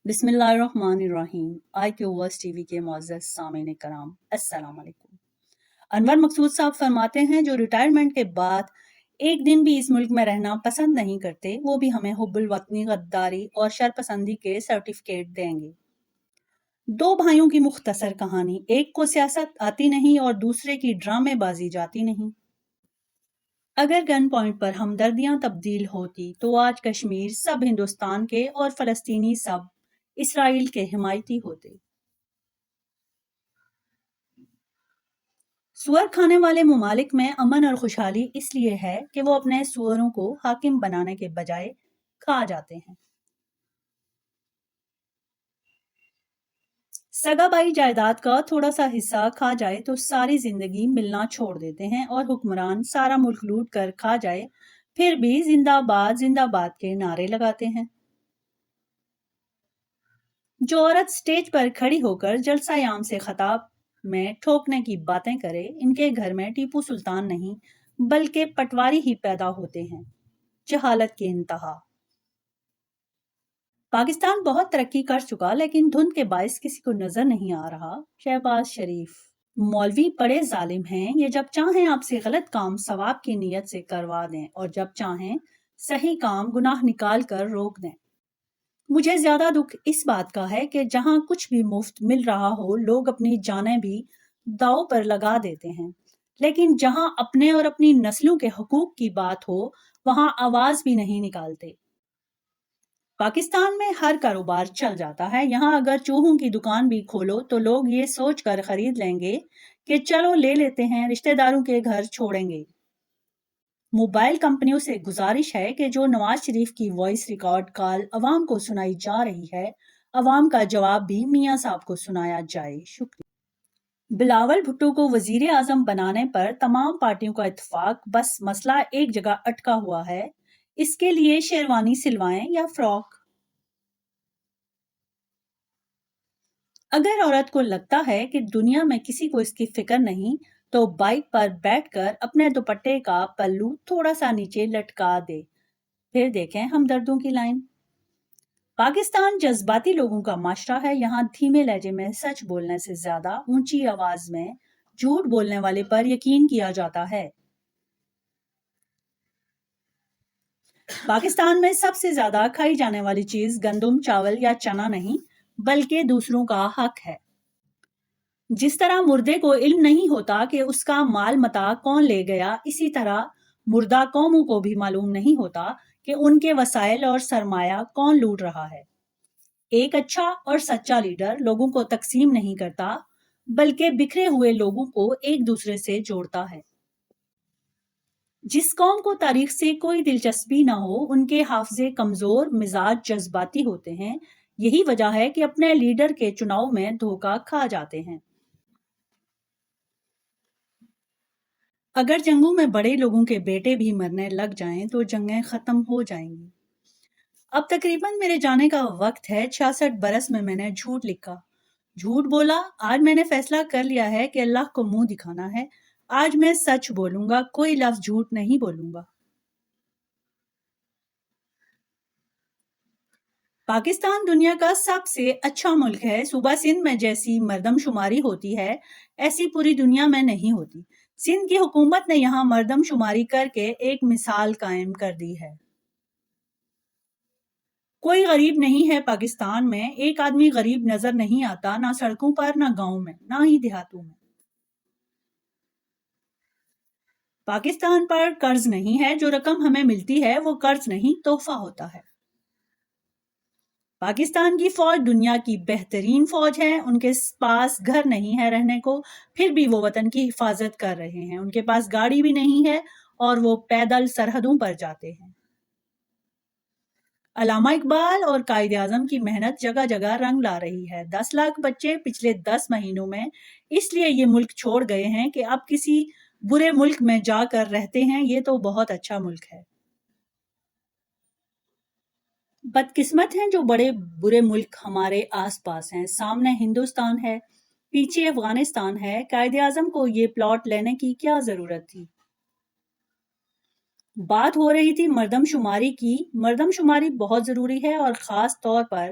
بسم اللہ الرحمن الرحیم آئی کیو ورس ٹی وی کے معزز سامعین کرام السلام علیکم۔ انور مقصود صاحب فرماتے ہیں جو ریٹائرمنٹ کے بعد ایک دن بھی اس ملک میں رہنا پسند نہیں کرتے وہ بھی ہمیں حب الوطنی، غداری اور شرپسندی کے سرٹیفکیٹ دیں گے۔ دو بھائیوں کی مختصر کہانی، ایک کو سیاست آتی نہیں اور دوسرے کی ڈرامے بازی جاتی نہیں۔ اگر گن پوائنٹ پر ہمدردیاں تبدیل ہوتی تو آج کشمیر سب ہندوستان کے اور فلسطینی سب اسرائیل کے حمایتی ہوتے۔ سور کھانے والے ممالک میں امن اور خوشحالی اس لیے ہے کہ وہ اپنے سوروں کو حاکم بنانے کے بجائے کھا جاتے ہیں۔ سگا بائی جائیداد کا تھوڑا سا حصہ کھا جائے تو ساری زندگی ملنا چھوڑ دیتے ہیں، اور حکمران سارا ملک لوٹ کر کھا جائے پھر بھی زندہ باد کے نعرے لگاتے ہیں۔ جو عورت سٹیج پر کھڑی ہو کر جلسہ عام سے خطاب میں ٹھوکنے کی باتیں کرے، ان کے گھر میں ٹیپو سلطان نہیں بلکہ پٹواری ہی پیدا ہوتے ہیں۔ جہالت کی انتہا۔ پاکستان بہت ترقی کر چکا لیکن دھند کے باعث کسی کو نظر نہیں آ رہا۔ شہباز شریف۔ مولوی بڑے ظالم ہیں، یہ جب چاہیں آپ سے غلط کام ثواب کی نیت سے کروا دیں اور جب چاہیں صحیح کام گناہ نکال کر روک دیں۔ مجھے زیادہ دکھ اس بات کا ہے کہ جہاں کچھ بھی مفت مل رہا ہو لوگ اپنی جانیں بھی داؤ پر لگا دیتے ہیں، لیکن جہاں اپنے اور اپنی نسلوں کے حقوق کی بات ہو وہاں آواز بھی نہیں نکالتے۔ پاکستان میں ہر کاروبار چل جاتا ہے، یہاں اگر چوہوں کی دکان بھی کھولو تو لوگ یہ سوچ کر خرید لیں گے کہ چلو لے لیتے ہیں، رشتہ داروں کے گھر چھوڑیں گے۔ موبائل کمپنیوں سے گزارش ہے کہ جو نواز شریف کی وائس ریکارڈ کال عوام کو سنائی جا رہی ہے، عوام کا جواب بھی میاں صاحب کو سنایا جائے۔ شکریہ۔ بلاول بھٹو کو وزیر اعظم بنانے پر تمام پارٹیوں کا اتفاق، بس مسئلہ ایک جگہ اٹکا ہوا ہے، اس کے لیے شیروانی سلوائیں یا فراک۔ اگر عورت کو لگتا ہے کہ دنیا میں کسی کو اس کی فکر نہیں تو بائک پر بیٹھ کر اپنے دوپٹے کا پلو تھوڑا سا نیچے لٹکا دے، پھر دیکھیں ہمدردوں کی لائن۔ پاکستان جذباتی لوگوں کا معاشرہ ہے، یہاں دھیمے لہجے میں سچ بولنے سے زیادہ اونچی آواز میں جھوٹ بولنے والے پر یقین کیا جاتا ہے۔ پاکستان میں سب سے زیادہ کھائی جانے والی چیز گندم، چاول یا چنا نہیں بلکہ دوسروں کا حق ہے۔ جس طرح مردے کو علم نہیں ہوتا کہ اس کا مال متاع کون لے گیا، اسی طرح مردہ قوموں کو بھی معلوم نہیں ہوتا کہ ان کے وسائل اور سرمایہ کون لوٹ رہا ہے۔ ایک اچھا اور سچا لیڈر لوگوں کو تقسیم نہیں کرتا بلکہ بکھرے ہوئے لوگوں کو ایک دوسرے سے جوڑتا ہے۔ جس قوم کو تاریخ سے کوئی دلچسپی نہ ہو، ان کے حافظے کمزور، مزاج جذباتی ہوتے ہیں، یہی وجہ ہے کہ اپنے لیڈر کے چناؤ میں دھوکہ کھا جاتے ہیں۔ اگر جنگوں میں بڑے لوگوں کے بیٹے بھی مرنے لگ جائیں تو جنگیں ختم ہو جائیں گی۔ اب تقریباً میرے جانے کا وقت ہے۔ 66 برس میں نے جھوٹ لکھا، جھوٹ بولا، آج میں نے فیصلہ کر لیا ہے کہ اللہ کو منہ دکھانا ہے، آج میں سچ بولوں گا، کوئی لفظ جھوٹ نہیں بولوں گا۔ پاکستان دنیا کا سب سے اچھا ملک ہے، صوبہ سندھ میں جیسی مردم شماری ہوتی ہے ایسی پوری دنیا میں نہیں ہوتی۔ سندھ کی حکومت نے یہاں مردم شماری کر کے ایک مثال قائم کر دی ہے۔ کوئی غریب نہیں ہے پاکستان میں، ایک آدمی غریب نظر نہیں آتا، نہ سڑکوں پر، نہ گاؤں میں، نہ ہی دیہاتوں میں۔ پاکستان پر قرض نہیں ہے، جو رقم ہمیں ملتی ہے وہ قرض نہیں تحفہ ہوتا ہے۔ پاکستان کی فوج دنیا کی بہترین فوج ہے، ان کے پاس گھر نہیں ہے رہنے کو، پھر بھی وہ وطن کی حفاظت کر رہے ہیں، ان کے پاس گاڑی بھی نہیں ہے اور وہ پیدل سرحدوں پر جاتے ہیں۔ علامہ اقبال اور قائد اعظم کی محنت جگہ جگہ رنگ لا رہی ہے۔ 10 لاکھ بچے پچھلے 10 مہینوں میں اس لیے یہ ملک چھوڑ گئے ہیں کہ اب کسی برے ملک میں جا کر رہتے ہیں، یہ تو بہت اچھا ملک ہے۔ بدقسمت ہیں جو بڑے برے ملک ہمارے آس پاس ہیں، سامنے ہندوستان ہے، پیچھے افغانستان ہے، قائد اعظم کو یہ پلاٹ لینے کی کیا ضرورت تھی؟ بات ہو رہی تھی مردم شماری کی، مردم شماری بہت ضروری ہے اور خاص طور پر